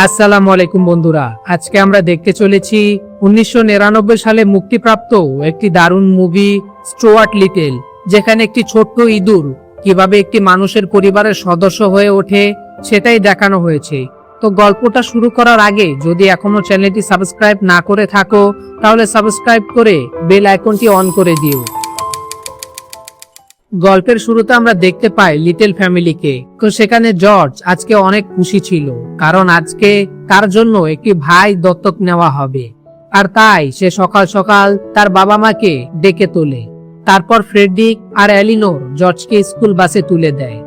আসসালামু আলাইকুম বন্ধুরা, আজকে আমরা দেখতে চলেছি 1999 সালে মুক্তিপ্রাপ্ত একটি দারুণ মুভি স্টুয়ার্ট লিটল, যেখানে একটি ছোট্ট ইঁদুর কিভাবে একটি মানুষের পরিবারের সদস্য হয়ে ওঠে সেটাই দেখানো হয়েছে। তো গল্পটা শুরু করার আগে যদি এখনো চ্যানেলটি সাবস্ক্রাইব না করে থাকো তাহলে সাবস্ক্রাইব করে বেল আইকনটি অন করে দিও। গল্পের শুরুতে আমরা দেখতে পাই লিটল ফ্যামিলিকে। তো সেখানে জর্জ আজকে অনেক খুশি ছিল, কারণ আজকে তার জন্য একটি ভাই দত্তক নেওয়া হবে। আর তাই সে সকাল সকাল তার বাবা মাকে ডেকে তোলে। তারপর ফ্রেডরিক আর এলিনোর জর্জকে স্কুল বাসে তুলে দেয়।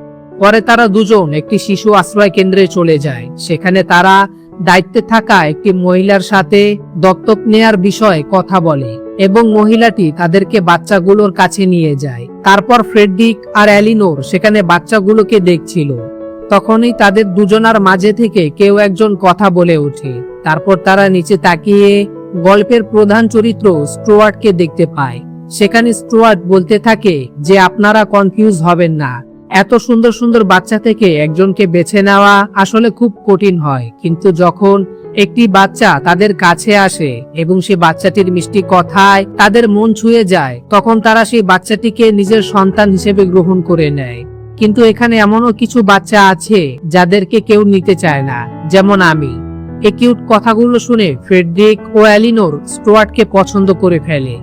পরে তারা দুজন একটি শিশু আশ্রয় কেন্দ্রে চলে যায়। সেখানে তারা দায়িত্বে থাকা একটি মহিলার সাথে দত্তক নেয়ার বিষয়ে কথা বলে এবং মহিলাটি তাদেরকে বাচ্চাগুলোর কাছে নিয়ে যায়। তারপর ফ্রেডরিক আর এলিনোর সেখানে বাচ্চাগুলোকে দেখছিল। তখনই তাদের দুজনার মাঝে থেকে কেউ একজন কথা বলে ওঠে। তারপর তারা নিচে তাকিয়ে গল্পের প্রধান চরিত্র স্টুয়ার্টকে দেখতে পায়। সেখানে স্টুয়ার্ট বলতে থাকে যে আপনারা কনফিউজ হবেন না, এত সুন্দর সুন্দর বাচ্চা থেকে একজনকে বেছে নেওয়া আসলে খুব কঠিন হয়, কিন্তু যখন একটি বাচ্চা তাদের কাছে আসে এবং সে বাচ্চাটির মিষ্টি কথায় তাদের মন ছুঁয়ে যায়, তখন তারা সেই বাচ্চাটিকে নিজের সন্তান হিসেবে গ্রহণ করে নেয়। কিন্তু এখানে এমনও কিছু বাচ্চা আছে যাদেরকে কেউ নিতে চায় না, যেমন আমি। এই কিউট কথাগুলো শুনে ফ্রেডরিক ও এলিনোর স্টুয়ার্টকে পছন্দ করে ফেলে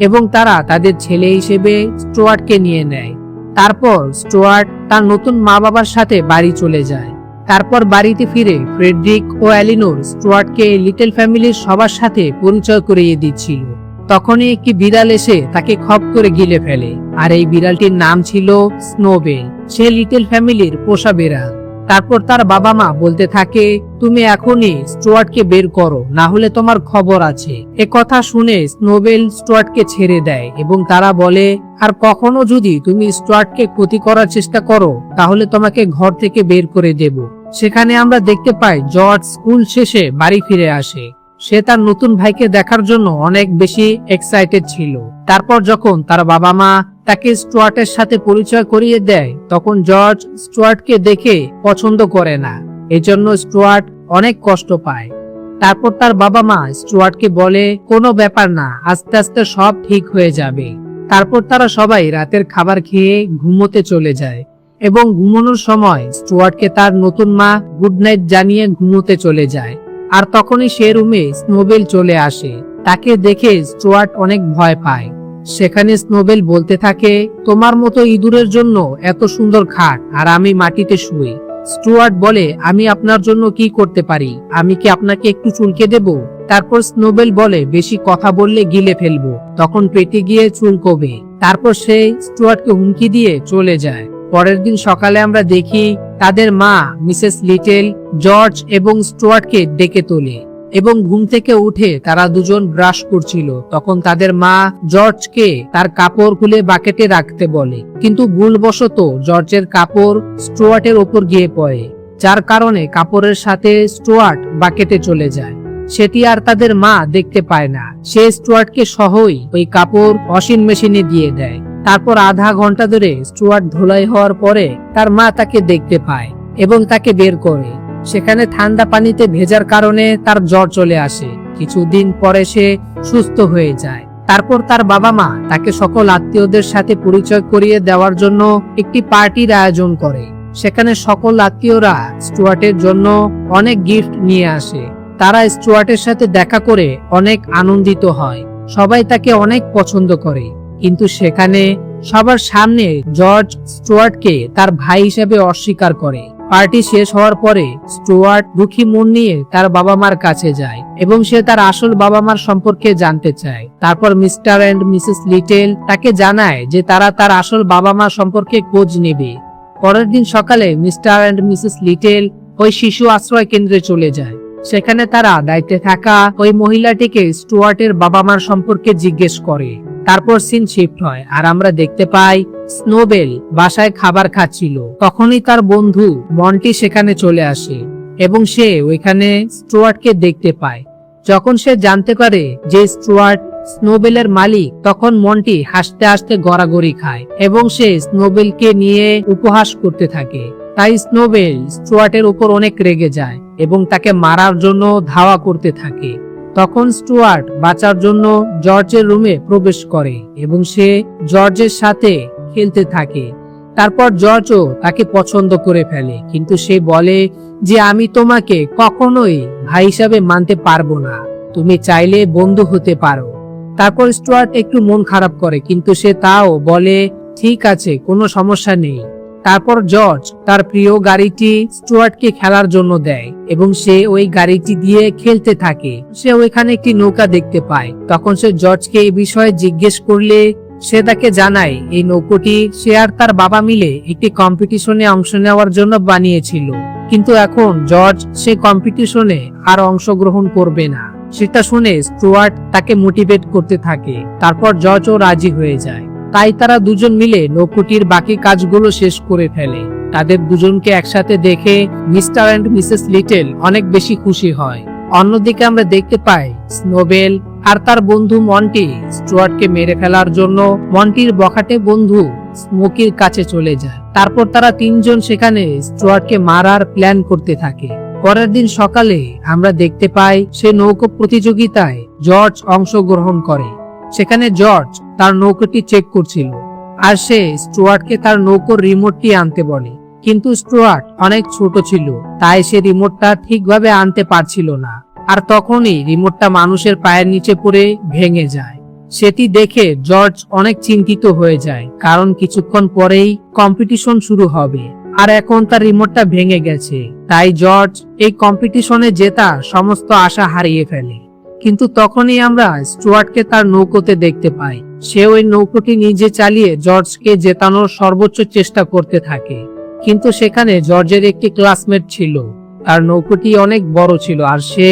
এবং তারা তাদের ছেলে হিসেবে স্টুয়ার্টকে নিয়ে নেয়। তারপর স্টুয়ার্ট তার নতুন মা বাবার সাথে বাড়ি চলে যায়। তারপর বাড়িতে ফিরে ফ্রেডরিক ও এলিনোর স্টুয়ার্টকে লিটল ফ্যামিলির সবার সাথে পরিচয় করিয়ে দিচ্ছিল। তখনই একটি বিড়াল এসে তাকে খপ করে গিলে ফেলে, আর এই বিড়ালটির নাম ছিল স্নোবেল। সে লিটল ফ্যামিলির পোষা বিড়াল। তারপর তার বাবা মা বলতে থাকে, তুমি এখনই স্টুয়ার্টকে বের করো, না হলে তোমার খবর আছে। এ কথা শুনে স্নোবেল স্টুয়ার্টকে ছেড়ে দেয় এবং তারা বলে, আর কখনো যদি তুমি স্টুয়ার্টকে ক্ষতি করার চেষ্টা করো তাহলে তোমাকে ঘর থেকে বের করে দেব। সেখানে আমরা দেখতে পাই জর্জ স্কুল শেষে বাড়ি ফিরে আসে। সে তার নতুন ভাইকে দেখার জন্য অনেক বেশি এক্সাইটেড ছিল। তারপর যখন তার বাবা মা তাকে স্টুয়ার্টের সাথে পরিচয় করিয়ে দেয়, তখন জর্জ স্টুয়ার্টকে দেখে পছন্দ করে না। এজন্য স্টুয়ার্ট অনেক কষ্ট পায়। তারপর তার বাবা মা স্টুয়ার্টকে বলে, কোনো ব্যাপার না, আস্তে আস্তে সব ঠিক হয়ে যাবে। তারপর তারা সবাই রাতের খাবার খেয়ে ঘুমোতে চলে যায় এবং ঘুমানোর সময় স্টুয়ার্টকে তার নতুন মা গুড নাইট জানিয়ে ঘুমোতে চলে যায়। আর তখনই সে রুমে স্নোবেল চলে আসে। তাকে দেখে স্টুয়ার্ট অনেক ভয় পায়। সেখানে স্নোবেল বলতে থাকে, তোমার মতো ইঁদুরের জন্য এত সুন্দর খাট আর আমি মাটিতে শুই। স্টুয়ার্ট বলে, আমি আপনার জন্য কি করতে পারি? আমি কি আপনাকে একটু চুলকে দেব? তারপর স্নোবেল বলে, বেশি কথা বললে গিলে ফেলবো, তখন পেটে গিয়ে চুলকবে। তারপর সে স্টুয়ার্টকে হুমকি দিয়ে চলে যায়। পরের দিন সকালে আমরা দেখি তাদের মা মিসেস লিটল জর্জ এবং স্টুয়ার্টকে ডেকে তোলে এবং ঘুম থেকে উঠে তারা দুজন ব্রাশ করছিল। তখন তাদের মা জর্জকে তার কাপড় খুলে বাকেটে রাখতে বলে, কিন্তু ভুলবশত জর্জের কাপড় স্টুয়ার্টের ওপর গিয়ে পড়ে, যার কারণে কাপড়ের সাথে স্টুয়ার্ট বাকেটে চলে যায়। সেটি আর তাদের মা দেখতে পায় না। সে স্টুয়ার্টকে সহই ওই কাপড় ওয়াশিং মেশিনে দিয়ে দেয়। তারপর আধা ঘন্টা ধরে স্টুয়ার্ট ধুলাই হওয়ার পরে তার মা তাকে দেখতে পায় এবং তাকে বের করে। সেখানে ঠান্ডা পানিতে ভেজার কারণে তার জ্বর চলে আসে। কিছুদিন পরে সে সুস্থ হয়ে যায়। তারপর তার বাবা মা তাকে সকল আত্মীয়দের সাথে পরিচয় করিয়ে দেওয়ার জন্য একটি পার্টির আয়োজন করে। সেখানে সকল আত্মীয়রা স্টুয়ার্টের জন্য অনেক গিফট নিয়ে আসে। তারা স্টুয়ার্টের সাথে দেখা করে অনেক আনন্দিত হয়। সবাই তাকে অনেক পছন্দ করে। কিন্তু সেখানে সবার সামনে জর্জ স্টুয়ার্টকে তার ভাই হিসেবে অস্বীকার করে। পার্টি শেষ হওয়ার পরে স্টুয়ার্ট দুঃখী মন নিয়ে তার বাবা মার কাছে যায় এবং সে তার আসল বাবা মার সম্পর্কে জানতে চায়। তারপর মিস্টার এন্ড মিসেস লিটল তাকে জানায় যে তারা তার আসল বাবা মা সম্পর্কে খোঁজ নেবে। পরের দিন সকালে মিস্টার এন্ড মিসেস লিটল ওই শিশু আশ্রয় কেন্দ্রে চলে যায়। সেখানে তারা দায়িত্বে থাকা ওই মহিলাটিকে স্টুয়ার্টের বাবা মার সম্পর্কে জিজ্ঞেস করে। তারপর সিন শিফট হয় আর আমরা দেখতে পাই স্নোবেল বাসায় খাবার খাচ্ছিল। তখনই তার বন্ধু মন্টি সেখানে চলে আসে এবং সে ওইখানে স্টুয়ার্টকে দেখতে পায়। যখন সে জানতে পারে যে স্টুয়ার্ট স্নোবেলের মালিক, তখন মন্টি হাসতে হাসতে গড়াগড়ি খায় এবং সে স্নোবেলকে নিয়ে উপহাস করতে থাকে। তাই স্নোবেল স্টুয়ার্টের উপর অনেক রেগে যায় এবং তাকে মারার জন্য ধাওয়া করতে থাকে। তখন স্টুয়ার্ট বাঁচার জন্য জর্জের রুমে প্রবেশ করে এবং সে জর্জের সাথে খেলতে থাকে। তারপর জর্জও তাকে পছন্দ করে ফেলে, কিন্তু সে বলে যে আমি তোমাকে কখনোই ভাই হিসাবে মানতে পারবো না, তুমি চাইলে বন্ধু হতে পারো। তারপর স্টুয়ার্ট একটু মন খারাপ করে, কিন্তু সে তাও বলে ঠিক আছে, কোনো সমস্যা নেই। তারপর জর্জ তার প্রিয় গাড়িটি স্টুয়ার্টকে খেলার জন্য দেয় এবং সে ওই গাড়িটি দিয়ে খেলতে থাকে। সে ওইখানে একটি নৌকা দেখতে পায়। তখন সে জর্জকে এই বিষয়ে জিজ্ঞেস করলে সে তাকে জানায় এই নৌকোটি সে আর তার বাবা মিলে একটি কম্পিটিশনে অংশ নেওয়ার জন্য বানিয়েছিল, কিন্তু এখন জর্জ সে কম্পিটিশনে আর অংশগ্রহণ করবে না। সেটা শুনে স্টুয়ার্ট তাকে মোটিভেট করতে থাকে। তারপর জর্জও রাজি হয়ে যায়। তাই তারা দুজন মিলে নৌকোটির বাকি কাজগুলো শেষ করে ফেলে। তাদের দুজনকে একসাথে দেখে মিস্টার এন্ড মিসেস লিটল অনেক বেশি খুশি হয়। অন্যদিকে আমরা দেখতে পাই স্নোবেল আর তার বন্ধু মন্টি স্টুয়ার্টকে মেরে ফেলার জন্য মন্টির বখাটে বন্ধু স্মোকির কাছে চলে যায়। তারপর তারা তিনজন সেখানে স্টুয়ার্টকে মারার প্ল্যান করতে থাকে। পরের দিন সকালে আমরা দেখতে পাই সে নৌকো প্রতিযোগিতায় জর্জ অংশগ্রহণ করে। সেখানে জর্জ তার নৌকোটি চেক করছিল আর সে স্টুয়ার্টকে তার নৌকোর রিমোটটি আনতে বলে, কিন্তু স্টুয়ার্ট অনেক ছোট ছিল, তাই সে রিমোটটা ঠিকভাবে আনতে পারছিল না। আর তখনই রিমোটটা মানুষের পায়ের নিচে পড়ে ভেঙে যায়। সেটি দেখে জর্জ অনেক চিন্তিত হয়ে যায়, কারণ কিছুক্ষণ পরেই কম্পিটিশন শুরু হবে আর এখন তার রিমোটটা ভেঙে গেছে। তাই জর্জ এই কম্পিটিশনে জেতা সমস্ত আশা হারিয়ে ফেলে। কিন্তু তখনই আমরা স্টুয়ার্টকে তার নৌকোতে দেখতে পাই। সে ওই নৌকোটি নিজে চালিয়ে জর্জকে জেতানোর সর্বোচ্চ চেষ্টা করতে থাকে, কিন্তু সেখানে জর্জের একটি ক্লাসমেট ছিল। তার নৌকোটি অনেক বড় ছিল আর সে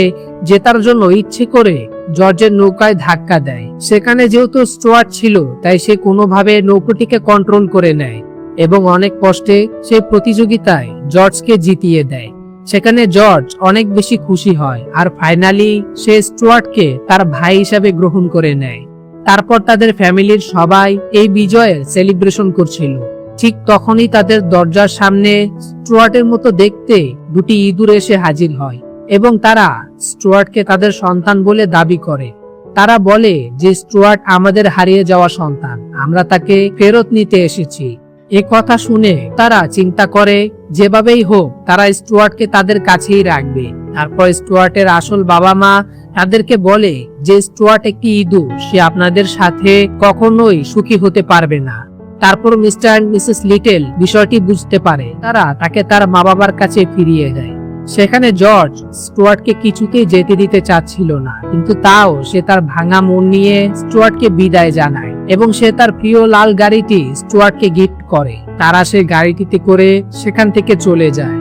জেতার জন্য ইচ্ছে করে জর্জের নৌকায় ধাক্কা দেয়। সেখানে যেহেতু স্টুয়ার্ট ছিল তাই সে কোনোভাবে নৌকোটিকে কন্ট্রোল করে নেয় এবং অনেক কষ্টে সে প্রতিযোগিতায় জর্জকে জিতিয়ে দেয়। সেখানে জর্জ অনেক বেশি খুশি হয় আর ফাইনালি সে স্টুয়ার্টকে তার ভাই হিসাবে গ্রহণ করে নেয়। তারপর তাদের ফ্যামিলির সবাই এই বিজয়ের সেলিব্রেশন করছিল। ঠিক তখনই তাদের দরজার সামনে স্টুয়ার্টের মতো দেখতে দুটি ইঁদুর এসে হাজির হয় এবং তারা স্টুয়ার্টকে তাদের সন্তান বলে দাবি করে। তারা বলে যে স্টুয়ার্ট আমাদের হারিয়ে যাওয়া সন্তান, আমরা তাকে ফেরত নিতে এসেছি। এ কথা শুনে তারা চিন্তা করে যেভাবেই হোক তারা স্টুয়ার্টকে তাদের কাছেই রাখবে। তারপর স্টুয়ার্টের আসল বাবা মা তাদেরকে বলে যে স্টুয়ার্ট একটি ইঁদুর, সে আপনাদের সাথে কখনোই সুখী হতে পারবে না। তারপর মিস্টার এন্ড মিসেস লিটল বিষয়টি বুঝতে পারে। তারা তাকে তার মা বাবার কাছে ফিরিয়ে দেয়। সেখানে জর্জ স্টুয়ার্টকে কিছুতেই যেতে দিতে চাচ্ছিল না, কিন্তু তাও সে তার ভাঙা মন নিয়ে স্টুয়ার্টকে বিদায় জানায় এবং সে তার প্রিয় লাল গাড়িটি স্টুয়ার্টকে গিফট করে। তারা সেই গাড়িটিতে করে সেখান থেকে চলে যায়।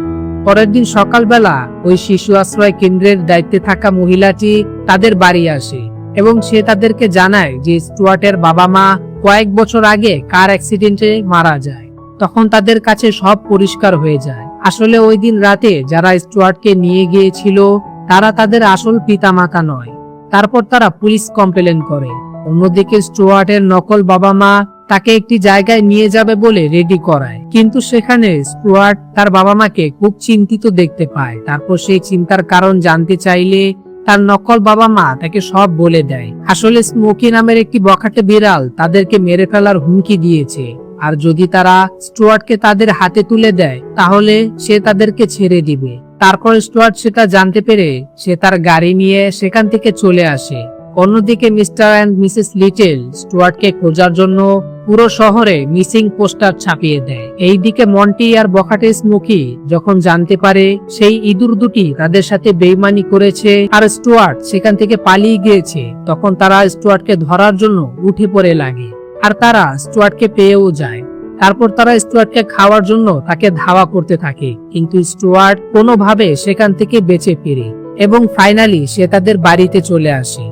পরের দিন সকালবেলা ওই শিশু আশ্রয় কেন্দ্রের দায়িত্বে থাকা মহিলাটি তাদের বাড়ি আসে এবং সে তাদেরকে জানায় যে স্টুয়ার্টের বাবা মা কয়েক বছর আগে কার অ্যাক্সিডেন্টে মারা যায়। তখন তাদের কাছে সব পরিষ্কার হয়ে যায়। আসলে ওই দিন রাতে যারা স্টুয়ার্টকে নিয়ে গিয়েছিল তারা তাদের আসল পিতামাতা নয়। তারপর তারা পুলিশ কমপ্লেন করে। অন্যদিকে স্টুয়ার্টের নকল বাবা মা তাকে একটি জায়গায় নিয়ে যাবে বলে রেডি করায়, কিন্তু সেখানে স্টুয়ার্ট তার বাবা মাকে খুব চিন্তিত দেখতে পায়। তারপর সেই চিন্তার কারণ জানতে চাইলে তার নকল বাবা মা তাকে সব বলে দেয়। আসলে স্মোকি নামের একটি বখাটে বিড়াল তাদেরকে মেরে ফেলার হুমকি দিয়েছে, আর যদি তারা স্টুয়ার্টকে তাদের হাতে তুলে দেয় তাহলে সে তাদেরকে ছেড়ে দিবে। তারপর স্টুয়ার্ট সেটা জানতে পেরে সে তার গাড়ি নিয়ে সেখান থেকে চলে আসে। অন্যদিকে মিস্টার এন্ড মিসেস লিটল স্টুয়ার্টকে খোঁজার জন্য পুরো শহরে মিসিং পোস্টার ছাপিয়ে দেয়। এইদিকে মন্টি আর বখাটে স্মোকি যখন জানতে পারে সেই ইঁদুর দুটি তাদের সাথে বেইমানি করেছে আর স্টুয়ার্ট সেখান থেকে পালিয়ে গিয়েছে, তখন তারা স্টুয়ার্টকে ধরার জন্য উঠে পড়ে লাগে আর তারা স্টুয়ার্টকে পেয়েও যায়। তারপর তারা স্টুয়ার্টকে খাওয়ার জন্য তাকে ধাওয়া করতে থাকে, কিন্তু স্টুয়ার্ট কোনোভাবে সেখান থেকে বেঁচে ফিরে এবং ফাইনালি সে তাদের বাড়িতে চলে আসে।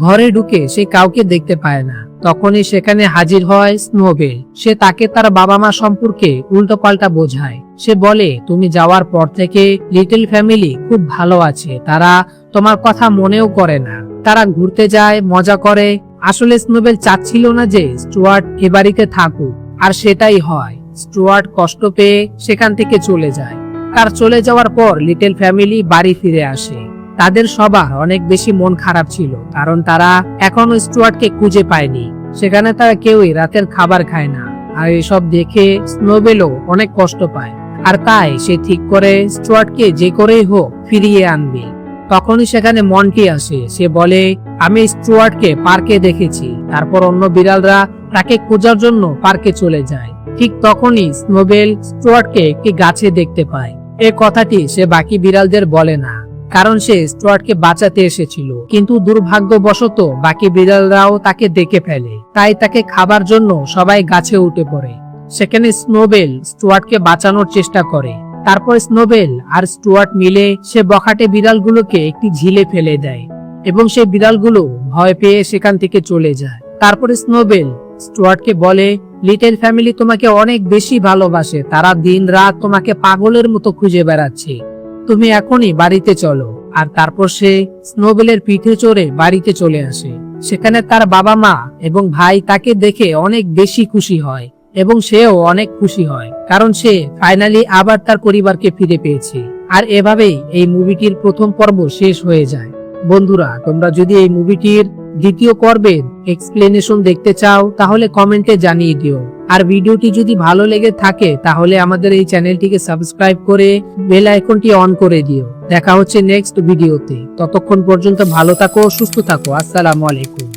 ঘরে ঢুকে সে কাউকে দেখতে পায় না। তখনই সেখানে হাজির হয় স্নোবেল। সে তাকে তার বাবা মা সম্পর্কে উল্টোপাল্টা বোঝায়। সে বলে তুমি যাওয়ার পর থেকে লিটল ফ্যামিলি খুব ভালো আছে, তারা তোমার কথা মনেও করে না, তারা ঘুরতে যায়, মজা করে। আসলে স্নোবেল চাচ্ছিল না যে স্টুয়ার্ট এ বাড়িতে থাকুক, আর সেটাই হয়। স্টুয়ার্ট কষ্ট পেয়ে সেখান থেকে চলে যায়। তার চলে যাওয়ার পর লিটল ফ্যামিলি বাড়ি ফিরে আসে। তাদের সবার অনেক বেশি মন খারাপ ছিল, কারণ তারা এখনো স্টুয়ার্টকে খুঁজে পায়নি। সেখানে তারা কেউই রাতের খাবার খায় না। আর এসব দেখে স্নোবেলও অনেক কষ্ট পায়, আর তাই সে ঠিক করে স্টুয়ার্টকে যে করেই হোক ফিরিয়ে আনবে। তখনই সেখানে মন্টি আসে। সে বলে, আমি স্টুয়ার্টকে পার্কে দেখেছি। তারপর অন্য বিড়ালরা তাকে খোঁজার জন্য পার্কে চলে যায়। ঠিক তখনই স্নোবেল স্টুয়ার্টকে একটি গাছে দেখতে পায়। এই কথাটি সে বাকি বিড়ালদের বলে না, কারণ সে স্টুয়ার্টকে বাঁচাতে এসেছিল। কিন্তু দুর্ভাগ্যবশত বাকি বিড়ালরাও তাকে দেখে ফেলে, তাই তাকে খাবার জন্য সবাই গাছে উঠে পড়ে। সেখানে স্নোবেল স্টুয়ার্টকে বাঁচানোর চেষ্টা করে। তারপর স্নোবেল আর স্টুয়ার্ট মিলে সে বখাটে বিড়ালগুলোকে একটি ঝিলে ফেলে দেয় এবং সেই বিড়ালগুলো ভয় পেয়ে সেখান থেকে চলে যায়। তারপরে স্নোবেল স্টুয়ার্টকে বলে, লিটল ফ্যামিলি তোমাকে অনেক বেশি ভালোবাসে। তারা দিন রাত তোমাকে পাগলের মতো খুঁজে বেড়াচ্ছে। তুমি এখনই বাড়িতে চলো। আর তারপর সে স্নোবেলের পিঠে চড়ে বাড়িতে চলে আসে। সেখানে তার বাবা মা এবং ভাই তাকে দেখে অনেক বেশি খুশি হয় এবং সেও অনেক খুশি হয়, কারণ সে ফাইনালি আবার তার পরিবারকে ফিরে পেয়েছে। আর এভাবেই এই মুভিটির প্রথম পর্ব শেষ হয়ে যায়। বন্ধুরা, তোমরা যদি এই মুভিটির দ্বিতীয় পর্বের এক্সপ্লেনেশন দেখতে চাও তাহলে কমেন্টে জানিয়ে দিও। আর ভিডিওটি যদি ভালো লেগে থাকে তাহলে আমাদের এই চ্যানেলটিকে সাবস্ক্রাইব করে বেল আইকনটি অন করে দিও। দেখা হচ্ছে নেক্সট ভিডিওতে। ততক্ষণ পর্যন্ত ভালো থাকো, সুস্থ থাকো। আসসালামু আলাইকুম।